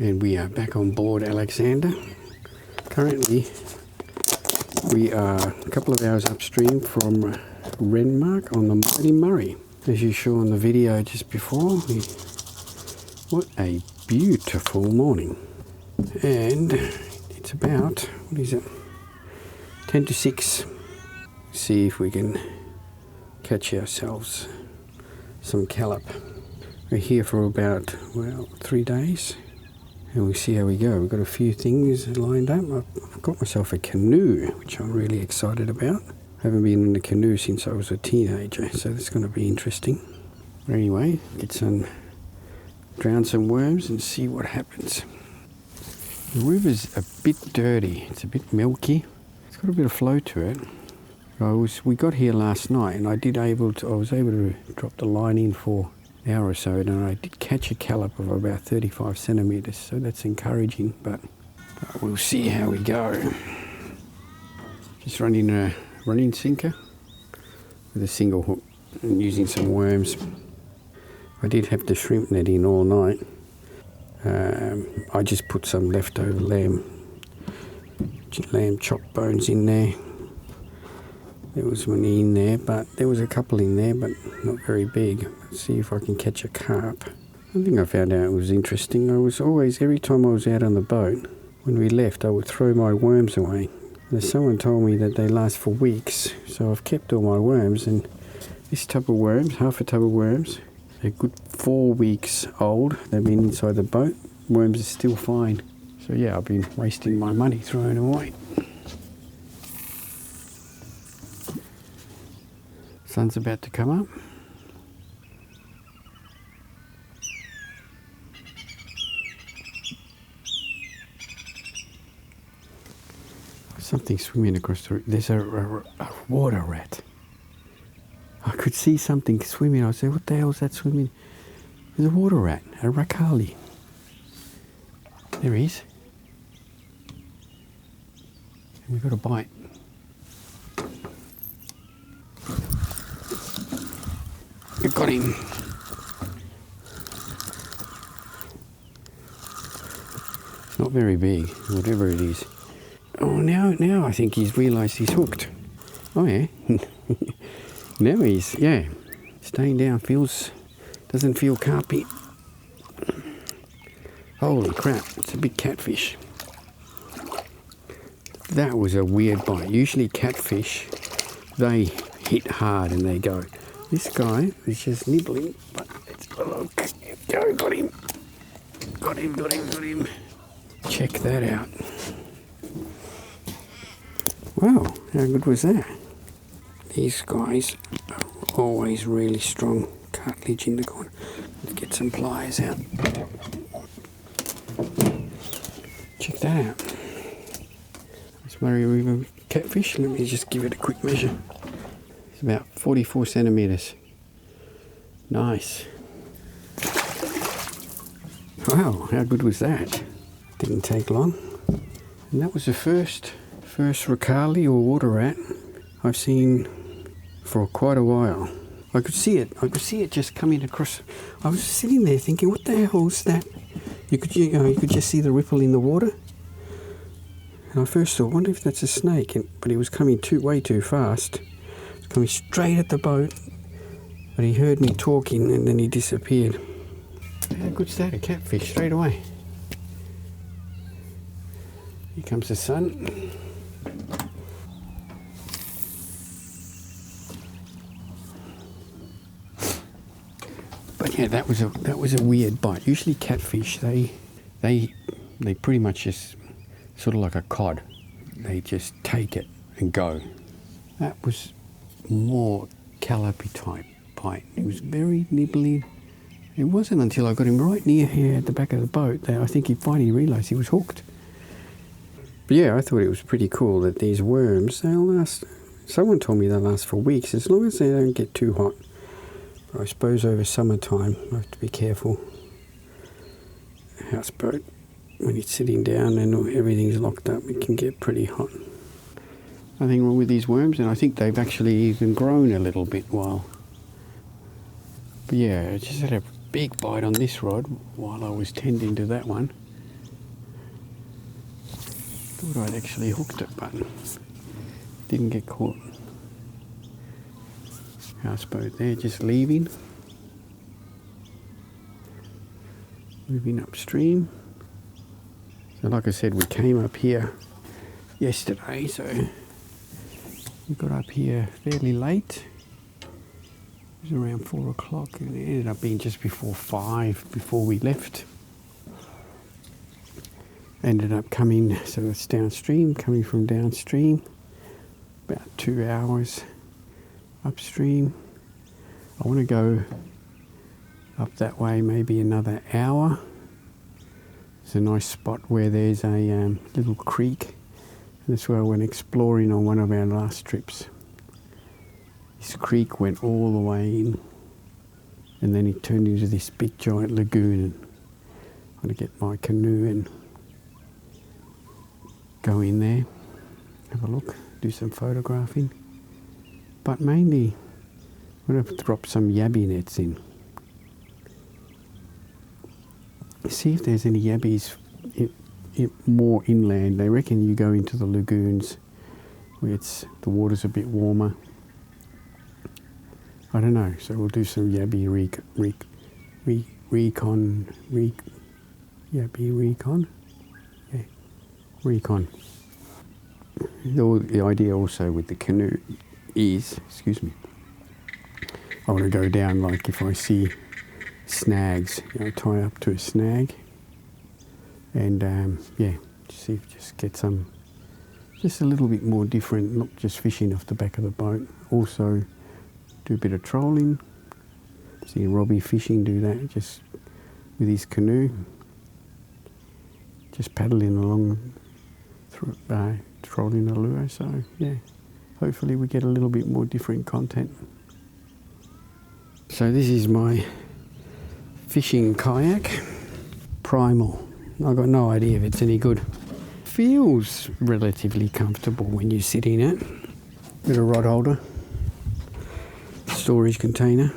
And we are back on board Alexander. Currently, we are a couple of hours upstream from Renmark on the Mighty Murray. As you saw in the video just before, what a beautiful morning. And it's about, what is it, 10 to 6. See if we can catch ourselves some callop. We're here for about, well, 3 days. And we'll see how we go. We've got a few things lined up. I've got myself a canoe, which I'm really excited about. I haven't been in a canoe since I was a teenager, so that's going to be interesting. But anyway, drown some worms and see what happens. The river's a bit dirty. It's a bit milky. It's got a bit of flow to it. We got here last night, and I was able to drop the line in for hour or so, and I did catch a callop of about 35 centimetres, so that's encouraging, but we'll see how we go. Just running a running sinker with a single hook and using some worms. I did have the shrimp net in all night. I just put some leftover lamb chop bones in there. There was one in there, but there was a couple in there, but not very big. Let's see if I can catch a carp. One thing I found out was interesting. Every time I was out on the boat, when we left, I would throw my worms away. And someone told me that they last for weeks, so I've kept all my worms. And this tub of worms, half a tub of worms, they're good 4 weeks old. They've been inside the boat. Worms are still fine. So yeah, I've been wasting my money throwing away. Sun's about to come up. Something swimming across the river. There's a water rat. I could see something swimming. I said, what the hell is that swimming? There's a water rat, a rakali. There he is. And we've got a bite. I got him. Not very big, whatever it is. Oh, now I think he's realised he's hooked. Oh yeah. Now he's, staying down. Doesn't feel carpy. Holy crap, it's a big catfish. That was a weird bite. Usually catfish, they hit hard and they go. This guy is just nibbling, but look, got him. Got him. Check that out. Wow, how good was that? These guys are always really strong. Cartilage in the corner. Let's get some pliers out. Check that out. This Murray River catfish, let me just give it a quick measure. It's about 44 centimetres. Nice. Wow, how good was that? Didn't take long. And that was the first rakali or water rat I've seen for quite a while. I could see it just coming across. I was sitting there thinking, what the hell is that? You could just see the ripple in the water. And I first thought, I wonder if that's a snake, but he was coming way too fast. He was coming straight at the boat, but he heard me talking and then he disappeared. How good's that? A catfish straight away. Here comes the sun. But yeah, that was a weird bite. Usually catfish, they pretty much just sort of like a cod. They just take it and go. That was more callopy type bite. It was very nibbly. It wasn't until I got him right near here at the back of the boat that I think he finally realised he was hooked. But yeah, I thought it was pretty cool that these worms, they'll last. Someone told me they'll last for weeks as long as they don't get too hot. But I suppose over summertime I have to be careful. A houseboat, when it's sitting down and everything's locked up, it can get pretty hot. Nothing wrong with these worms, and I think they've actually even grown a little bit while. But yeah, I just had a big bite on this rod while I was tending to that one. Thought I'd actually hooked it, but didn't get caught. Houseboat there, just leaving. Moving upstream. So like I said, we came up here yesterday, so we got up here fairly late. It was around 4 o'clock and it ended up being just before 5 before we left. Ended up coming, so it's downstream, coming from downstream, about 2 hours upstream. I want to go up that way maybe another hour. There's a nice spot where there's a little creek. That's where I went exploring on one of our last trips. This creek went all the way in and then it turned into this big giant lagoon. And I'm going to get my canoe and go in there, have a look, do some photographing. But mainly I'm going to drop some yabby nets in. See if there's any yabbies more inland. They reckon you go into the lagoons where the water's a bit warmer. I don't know, so we'll do some yabby recon. Yeah, recon. The idea also with the canoe is, I want to go down, like if I see snags, tie up to a snag and see if just get some, just a little bit more different, not just fishing off the back of the boat. Also do a bit of trolling. See Robbie fishing do that just with his canoe, just paddling along through trolling a lure. So yeah, hopefully we get a little bit more different content. So this is my fishing kayak, Primal. I've got no idea if it's any good. Feels relatively comfortable when you sit in it. Bit of rod holder, storage container,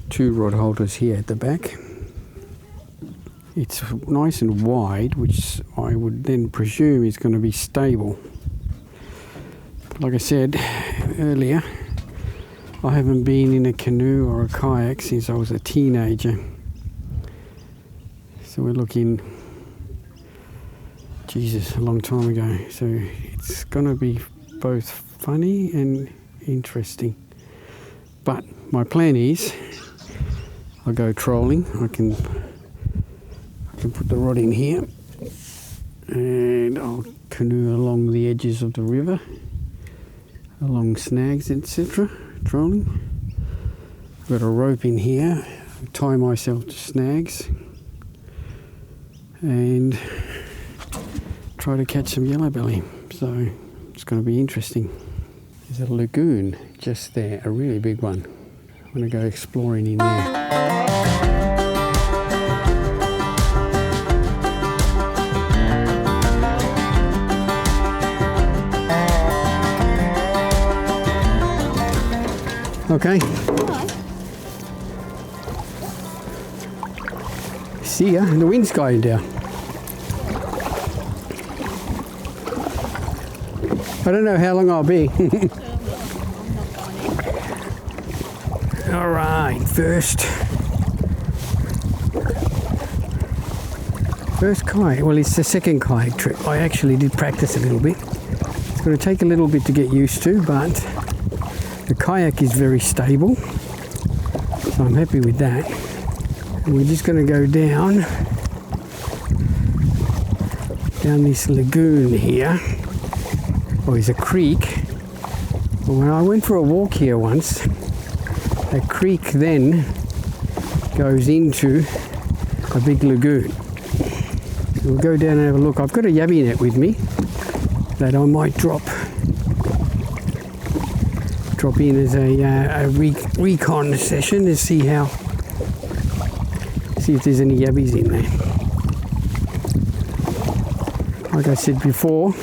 2 rod holders here at the back. It's nice and wide, which I would then presume is going to be stable. But like I said earlier, I haven't been in a canoe or a kayak since I was a teenager. So we're looking, Jesus, a long time ago. So it's going to be both funny and interesting. But my plan is, I'll go trolling. I can put the rod in here and I'll canoe along the edges of the river, along snags, etc. Trolling. I've got a rope in here, tie myself to snags and try to catch some yellow belly. So it's going to be interesting. There's a lagoon just there, a really big one. I'm going to go exploring in there. Okay. Hi. See ya, and the wind's going down. I don't know how long I'll be. All right, first kayak. Well, it's the second kayak trip. I actually did practice a little bit. It's going to take a little bit to get used to, but the kayak is very stable, so I'm happy with that. And we're just going to go down this lagoon here. Oh, it's a creek. Well, when I went for a walk here once, that creek then goes into a big lagoon. So we'll go down and have a look. I've got a yabby net with me that I might drop in as a recon session to see if there's any yabbies in there. Like I said before, I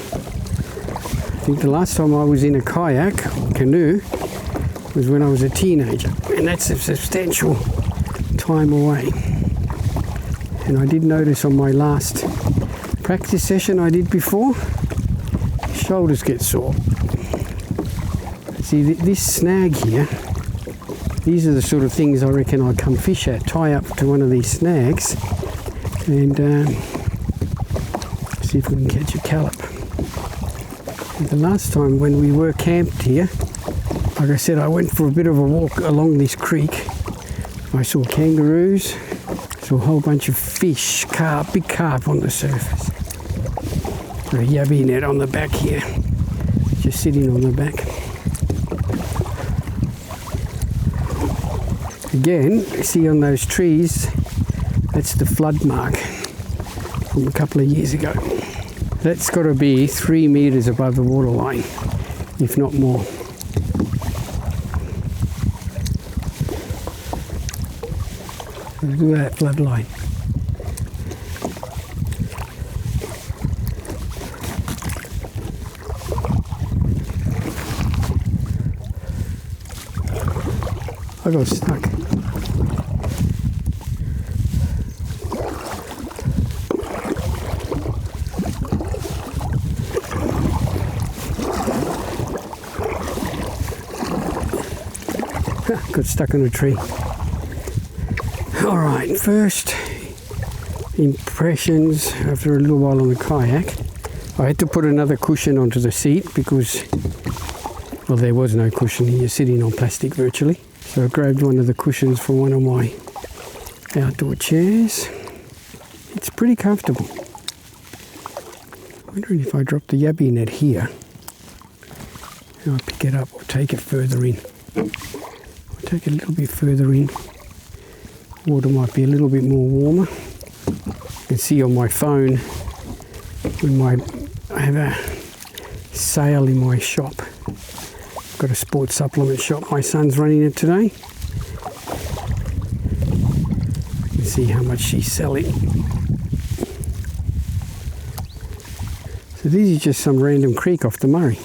think the last time I was in a kayak or canoe was when I was a teenager, and that's a substantial time away. And I did notice on my last practice session I did before, shoulders get sore. See, this snag here, these are the sort of things I reckon I'd come fish at. Tie up to one of these snags and see if we can catch a callop. And the last time when we were camped here, like I said, I went for a bit of a walk along this creek. I saw kangaroos, saw a whole bunch of fish, carp, big carp on the surface. A yabby net on the back here, just sitting on the back. Again, see on those trees, that's the flood mark from a couple of years ago. That's got to be 3 meters above the waterline, if not more. Look at that flood line. I got stuck. Got stuck on a tree. Alright, first impressions after a little while on the kayak. I had to put another cushion onto the seat because, well, there was no cushion here, sitting on plastic virtually. So I grabbed one of the cushions from one of my outdoor chairs. It's pretty comfortable. I'm wondering if I drop the yabby net here, I'll pick it up or take it further in. I'll take it a little bit further in. Water might be a little bit more warmer. You can see on my phone when I have a sale in my shop. I've got a sports supplement shop. My son's running it today. You can see how much she's selling. So these are just some random creek off the Murray.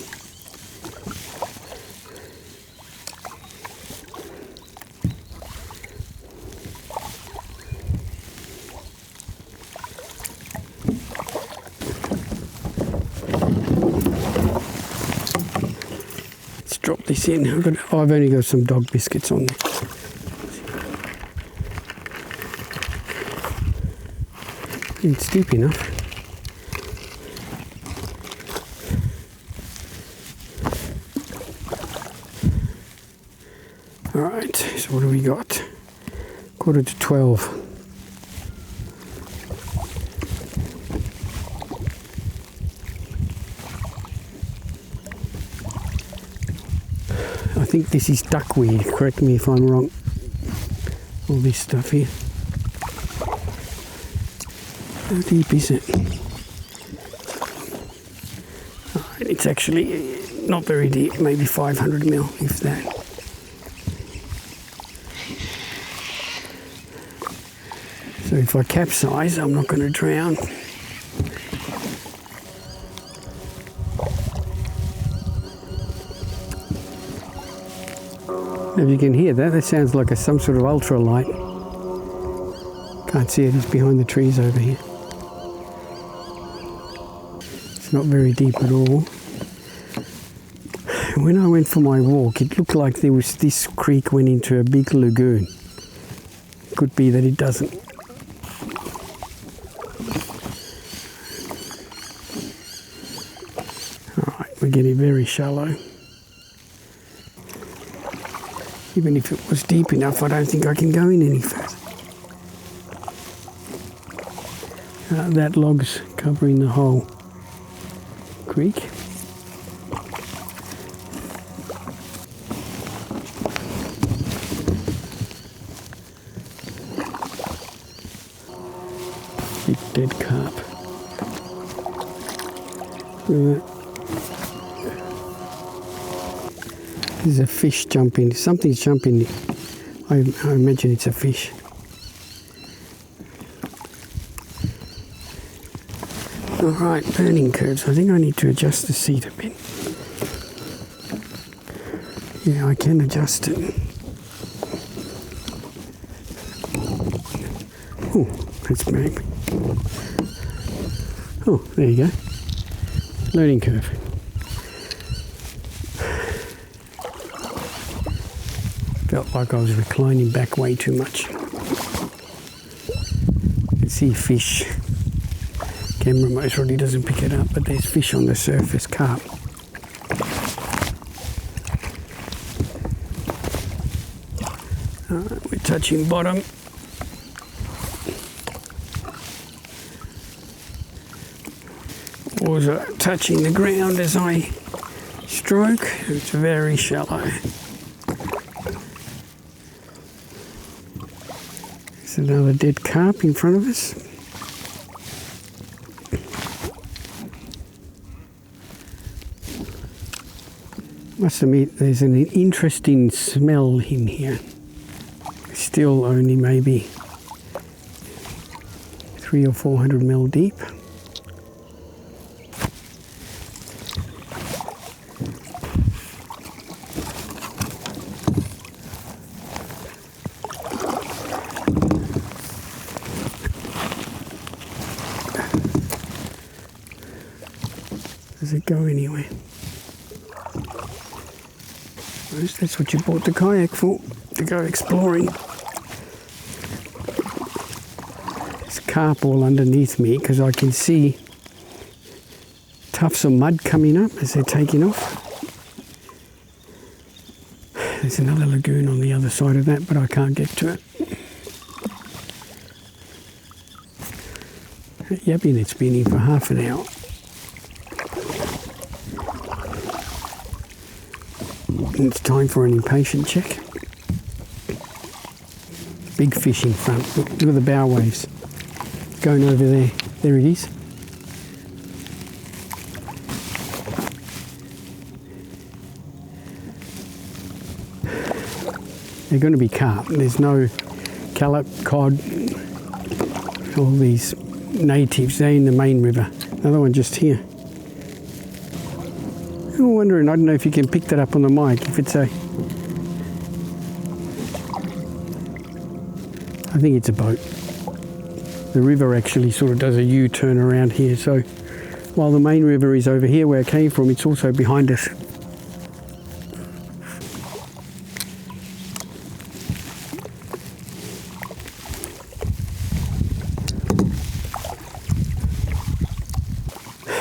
Drop this in. I've only got some dog biscuits on there. It's deep enough. Alright, so what do we got? 11:45. I think this is duckweed, correct me if I'm wrong. All this stuff here. How deep is it? It's actually not very deep, maybe 500 mil, if that. So if I capsize, I'm not going to drown. If you can hear that, that sounds like some sort of ultralight. Can't see it, it's behind the trees over here. It's not very deep at all. When I went for my walk, it looked like this creek went into a big lagoon. Could be that it doesn't. Alright, we're getting very shallow. Even if it was deep enough, I don't think I can go in any further. That log's covering the whole creek. Big dead carp. Look at that. There's a fish jumping. Something's jumping. I imagine it's a fish. Alright, learning curves. I think I need to adjust the seat a bit. Yeah, I can adjust it. Oh, that's big. Oh, there you go. Learning curve. Felt like I was reclining back way too much. You can see fish. Camera most probably doesn't pick it up, but there's fish on the surface, carp. We're touching bottom. Also touching the ground as I stroke. It's very shallow. There's another dead carp in front of us. Must admit, there's an interesting smell in here. Still only maybe 300 or 400 mil deep. Does it go anywhere? That's what you bought the kayak for, to go exploring. There's carp all underneath me because I can see tufts of mud coming up as they're taking off. There's another lagoon on the other side of that, but I can't get to it. Yapping, it's been in for half an hour. It's time for an impatient check. Big fish in front. Look at the bow waves. Going over there. There it is. They're going to be carp. There's no callop, cod, all these natives. They're in the main river. Another one just here. I'm wondering, I don't know if you can pick that up on the mic, if it's a... I think it's a boat. The river actually sort of does a U-turn around here, so while the main river is over here where I came from, it's also behind us.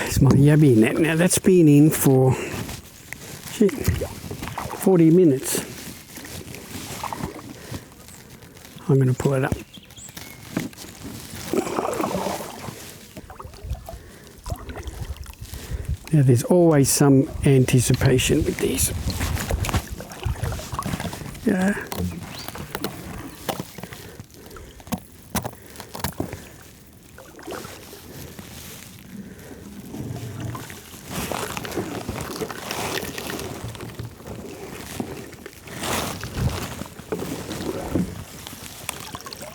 It's my yabby net. Now that's been in for 40 minutes. I'm going to pull it up. Now there's always some anticipation with these. Yeah.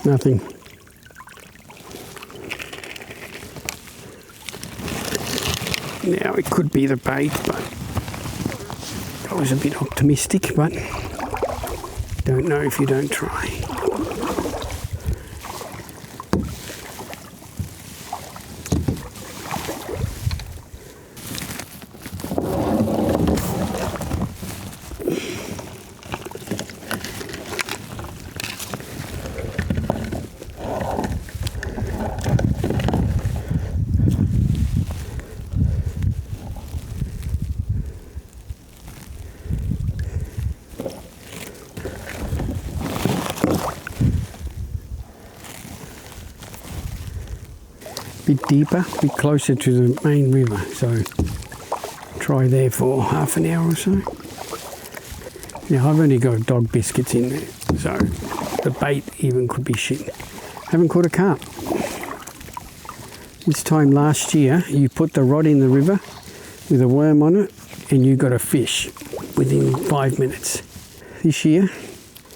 Nothing. Now it could be the bait, but I was a bit optimistic, but don't know if you don't try. Bit deeper, bit closer to the main river, so try there for half an hour or so. Now I've only got dog biscuits in there, so the bait even could be shit. Haven't caught a carp. This time last year you put the rod in the river with a worm on it and you got a fish within 5 minutes. This year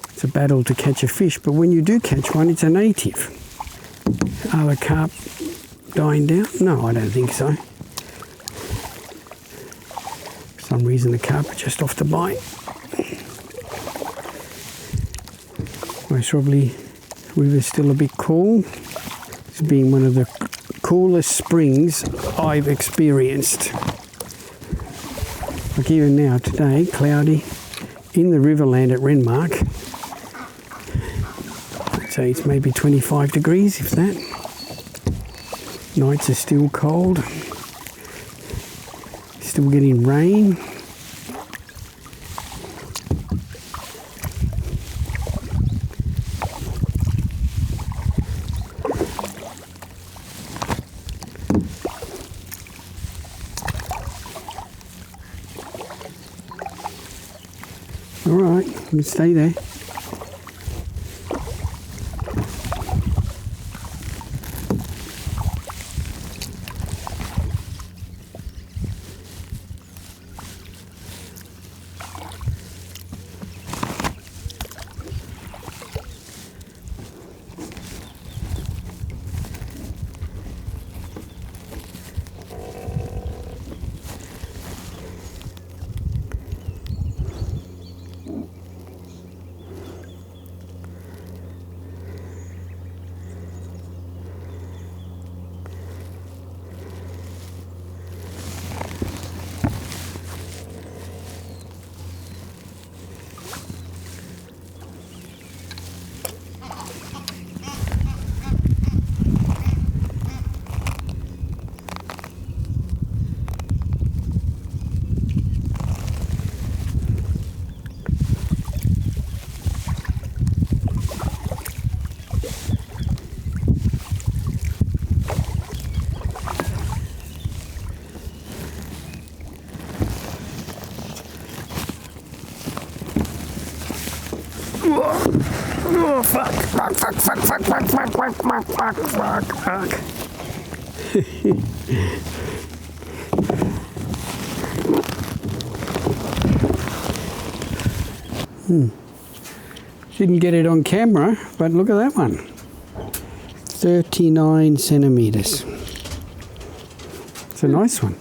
it's a battle to catch a fish, but when you do catch one, it's a native. Are the carp dying down? No, I don't think so. For some reason the carp are just off the bite. Most probably the river's still a bit cool. This being one of the coolest springs I've experienced. Like even now, today, cloudy, in the Riverland at Renmark. I'd say it's maybe 25 degrees, if that. Nights are still cold. Still getting rain. All right, you can stay there. Oh, fuck. Didn't get it on camera, but look at that one. 39 centimetres. It's a nice one.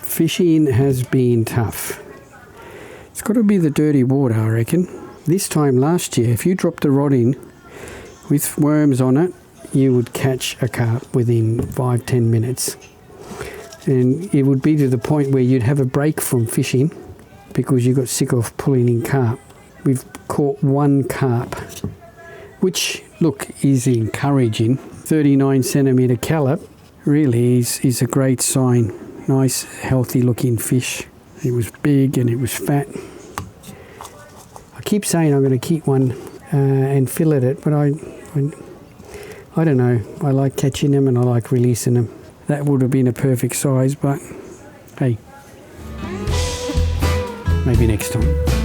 Fishing has been tough. It's got to be the dirty water, I reckon. This time last year, if you dropped the rod in with worms on it, you would catch a carp within 5-10 minutes. And it would be to the point where you'd have a break from fishing because you got sick of pulling in carp. We've caught one carp, which, look, is encouraging. 39 centimetre callop really is a great sign. Nice, healthy looking fish. It was big and it was fat. I keep saying I'm going to keep one and fillet it, but I don't know. I like catching them and I like releasing them. That would have been a perfect size, but hey, maybe next time.